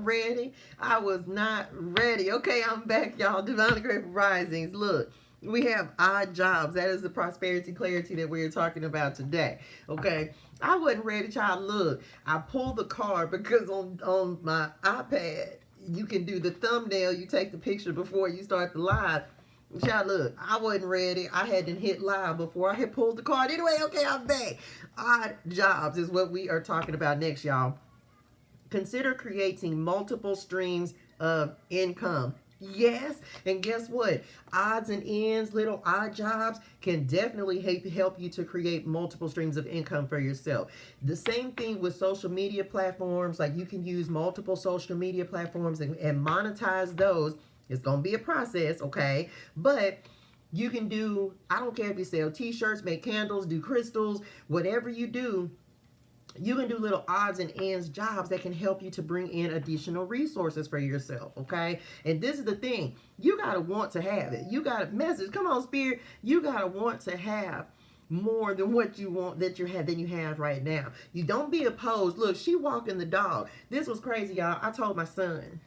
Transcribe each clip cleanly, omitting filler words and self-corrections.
ready. I was not ready. Okay, I'm back, y'all. Divinely Grateful Risings. Look, we have odd jobs. That is the prosperity clarity that we're talking about today. Okay, I wasn't ready, child. Look, I pulled the card because on my iPad, you can do the thumbnail. You take the picture before you start the live. Child, look, I wasn't ready. I hadn't hit live before I had pulled the card. Anyway, okay, I'm back. Odd jobs is what we are talking about next, y'all. Consider creating multiple streams of income. Yes, and guess what? Odds and ends, little odd jobs can definitely help you to create multiple streams of income for yourself. The same thing with social media platforms. Like, you can use multiple social media platforms and monetize those. It's going to be a process, okay? But you can do, I don't care if you sell t-shirts, make candles, do crystals, whatever you do, you can do little odds and ends jobs that can help you to bring in additional resources for yourself, okay? And this is the thing. You got to want to have it. You got to message. Come on, Spirit. You got to want to have more than what you want than you have right now. You don't be opposed. Look, she walking the dog. This was crazy, y'all. I told my son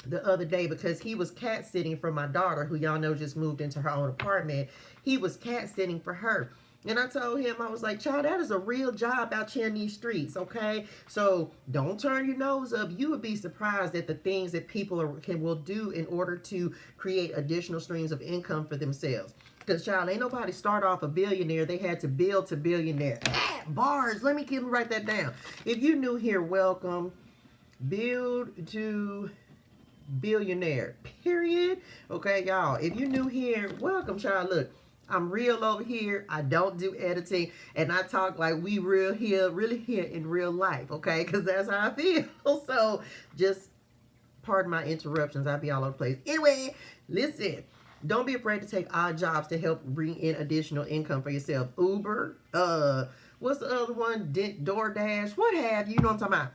the other day, because he was cat sitting for my daughter, who y'all know just moved into her own apartment. He was cat sitting for her. And I told him, I was like, child, that is a real job out here in these streets, okay? So don't turn your nose up. You would be surprised at the things that people will do in order to create additional streams of income for themselves. Because, child, ain't nobody start off a billionaire. They had to build to billionaire. Bars. Let me write that down. If you're new here, welcome. Build to billionaire, period. Okay, y'all, if you're new here, welcome, child. Look, I'm real over here. I don't do editing, and I talk like we really here in real life, okay? Because that's how I feel. So just pardon my interruptions. I'll be all over the place. Anyway, listen, don't be afraid to take odd jobs to help bring in additional income for yourself. Uber, what's the other one? DoorDash, what have you. You know what I'm talking about.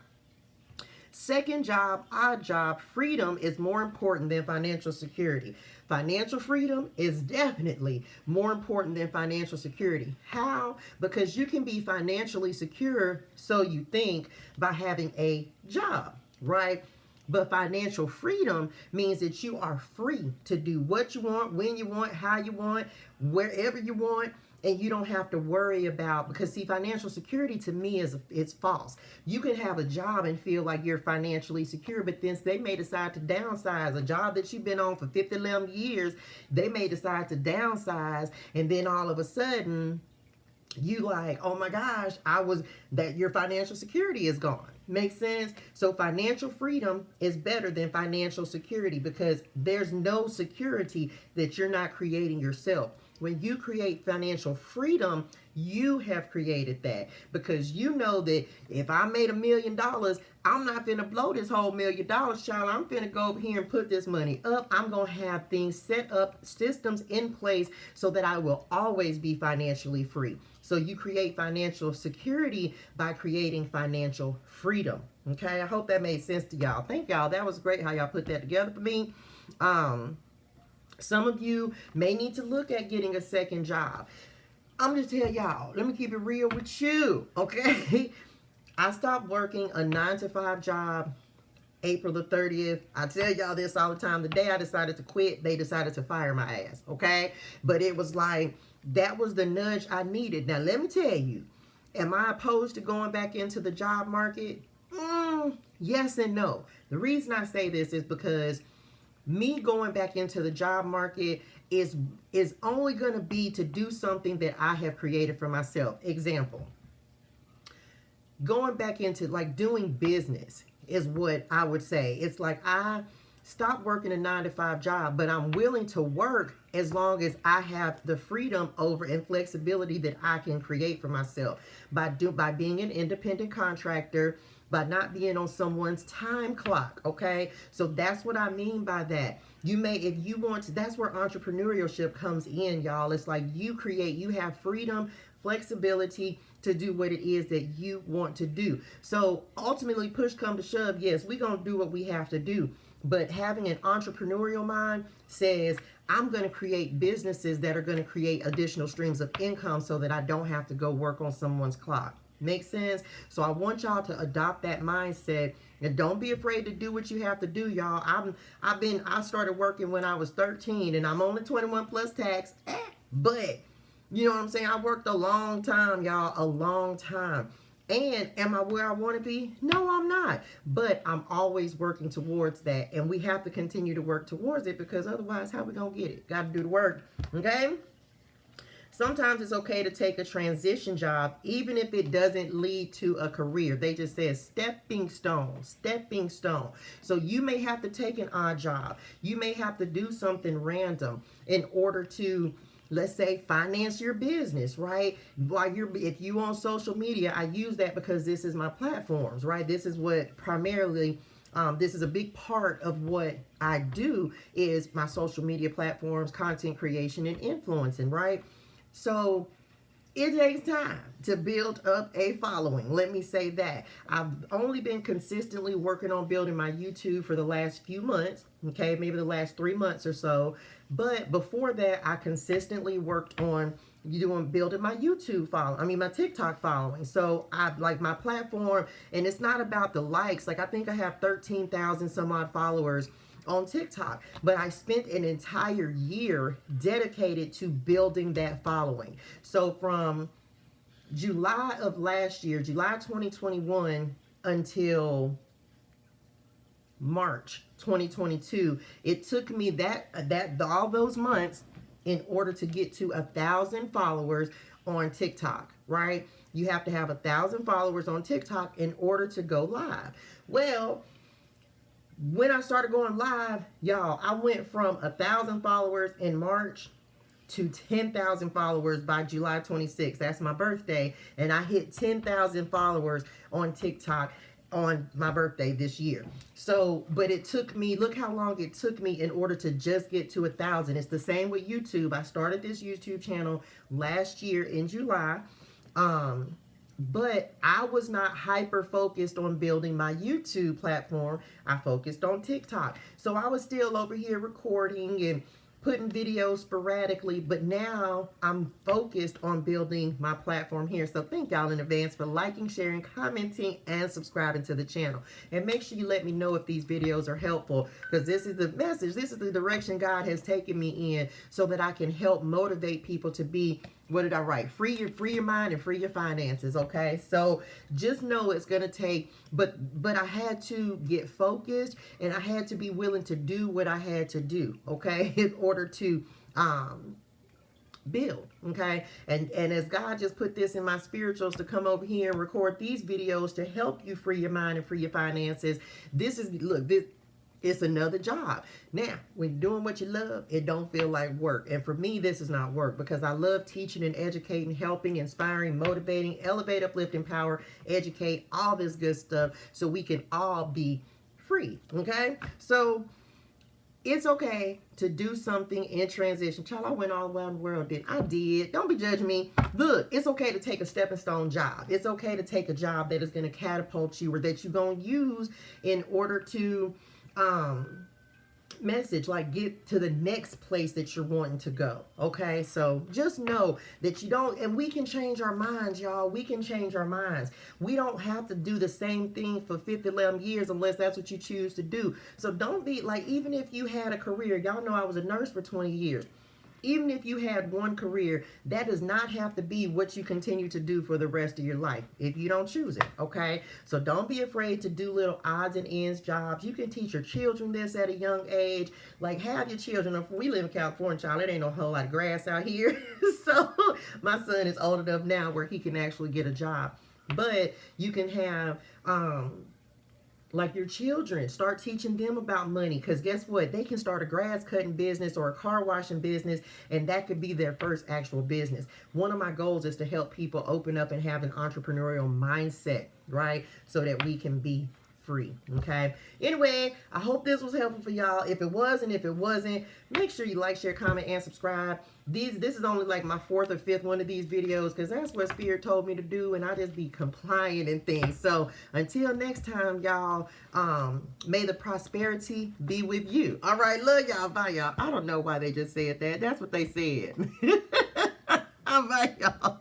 Second job, odd job, freedom is more important than financial security. Financial freedom is definitely more important than financial security. How? Because you can be financially secure, so you think, by having a job, right? But financial freedom means that you are free to do what you want, when you want, how you want, wherever you want. And you don't have to worry about, because see, financial security to me is false. You can have a job and feel like you're financially secure, but then they may decide to downsize. A job that you've been on for 50 years, they may decide to downsize, and then all of a sudden, you like, oh my gosh, your financial security is gone. Makes sense? So financial freedom is better than financial security, because there's no security that you're not creating yourself. When you create financial freedom, you have created that, because you know that if I made $1 million, I'm not finna blow this whole $1 million, child. I'm finna go over here and put this money up. I'm gonna have things set up, systems in place, so that I will always be financially free. So you create financial security by creating financial freedom. Okay, I hope that made sense to y'all. Thank y'all. That was great how y'all put that together for me. Some of you may need to look at getting a second job. I'm just tell y'all, let me keep it real with you, okay? I stopped working a 9-to-5 job April the 30th. I tell y'all this all the time. The day I decided to quit, they decided to fire my ass, okay? But it was like, that was the nudge I needed. Now, let me tell you, am I opposed to going back into the job market? Yes and no. The reason I say this is because me going back into the job market is only going to be to do something that I have created for myself. Example, going back into like doing business is what I would say. It's like I stopped working a 9-to-5 job, but I'm willing to work as long as I have the freedom over and flexibility that I can create for myself by being an independent contractor, by not being on someone's time clock, okay? So that's what I mean by that. You may, if you want to, that's where entrepreneurship comes in, y'all. It's like you have freedom, flexibility to do what it is that you want to do. So ultimately, push come to shove, yes, we're going to do what we have to do. But having an entrepreneurial mind says, I'm going to create businesses that are going to create additional streams of income so that I don't have to go work on someone's clock. Make sense? So I want y'all to adopt that mindset, and don't be afraid to do what you have to do, y'all. I started working when I was 13, and I'm only 21 plus tax, but you know what I'm saying? I worked a long time, y'all, a long time. And am I where I want to be? No, I'm not. But I'm always working towards that. And we have to continue to work towards it, because otherwise, how we going to get it? Got to do the work. Okay? Sometimes it's okay to take a transition job, even if it doesn't lead to a career. They just say stepping stone, stepping stone. So you may have to take an odd job. You may have to do something random in order to, let's say, finance your business, right? If you on social media, I use that because this is my platforms, right? This is what primarily, this is a big part of what I do, is my social media platforms, content creation, and influencing, right? So it takes time to build up a following. Let me say that. I've only been consistently working on building my YouTube for the last few months, okay, maybe the last 3 months or so. But before that, I consistently worked on building my YouTube following, my TikTok following. So I like my platform, and it's not about the likes. Like, I think I have 13,000 some odd followers on TikTok, but I spent an entire year dedicated to building that following. So from July of last year, July 2021, until March 2022, it took me all those months in order to get to 1,000 followers on TikTok, right? You have to have 1,000 followers on TikTok in order to go live. Well, when I started going live, y'all, I went from 1,000 followers in March to 10,000 followers by July 26th. That's my birthday. And I hit 10,000 followers on TikTok on my birthday this year. So, but it took me, look how long it took me in order to just get to 1,000. It's the same with YouTube. I started this YouTube channel last year in July. But I was not hyper focused on building my YouTube platform. I focused on TikTok. So I was still over here recording and putting videos sporadically, but now I'm focused on building my platform here. So thank y'all in advance for liking, sharing, commenting, and subscribing to the channel. And make sure you let me know if these videos are helpful, because this is the message, this is the direction God has taken me in, so that I can help motivate people to be, what did I write? Free your mind and free your finances, okay? So just know it's going to take, but I had to get focused, and I had to be willing to do what I had to do, okay? In order to build, okay? And as God just put this in my spirituals to come over here and record these videos to help you free your mind and free your finances. This is, look, it's another job. Now, when you're doing what you love, it don't feel like work. And for me, this is not work, because I love teaching and educating, helping, inspiring, motivating, elevate, uplift, empower, educate, all this good stuff, so we can all be free, okay? So it's okay to do something in transition. Child, I went all around the world, I did. Don't be judging me. Look, it's okay to take a stepping stone job. It's okay to take a job that is going to catapult you, or that you're going to use in order to get to the next place that you're wanting to go. Okay, so just know that you don't, and we can change our minds, y'all. We can change our minds. We don't have to do the same thing for 50 years unless that's what you choose to do. So don't be like, even if you had a career, y'all know I was a nurse for 20 years. Even if you had one career, that does not have to be what you continue to do for the rest of your life if you don't choose it, okay? So don't be afraid to do little odds and ends jobs. You can teach your children this at a young age. Like, have your children, if we live in California, child, it ain't no whole lot of grass out here. So my son is old enough now where he can actually get a job. But you can have like your children, start teaching them about money, because guess what? They can start a grass cutting business or a car washing business, and that could be their first actual business. One of my goals is to help people open up and have an entrepreneurial mindset, right? So that we can be free, okay? Anyway, I hope this was helpful for y'all. If it was, and if it wasn't, make sure you like, share, comment, and subscribe. This is only like my 4th or 5th one of these videos, because that's what Spirit told me to do, and I just be compliant and things. So until next time, y'all, may the prosperity be with you. All right, love y'all. Bye, y'all. I don't know why they just said that. That's what they said. Bye, y'all.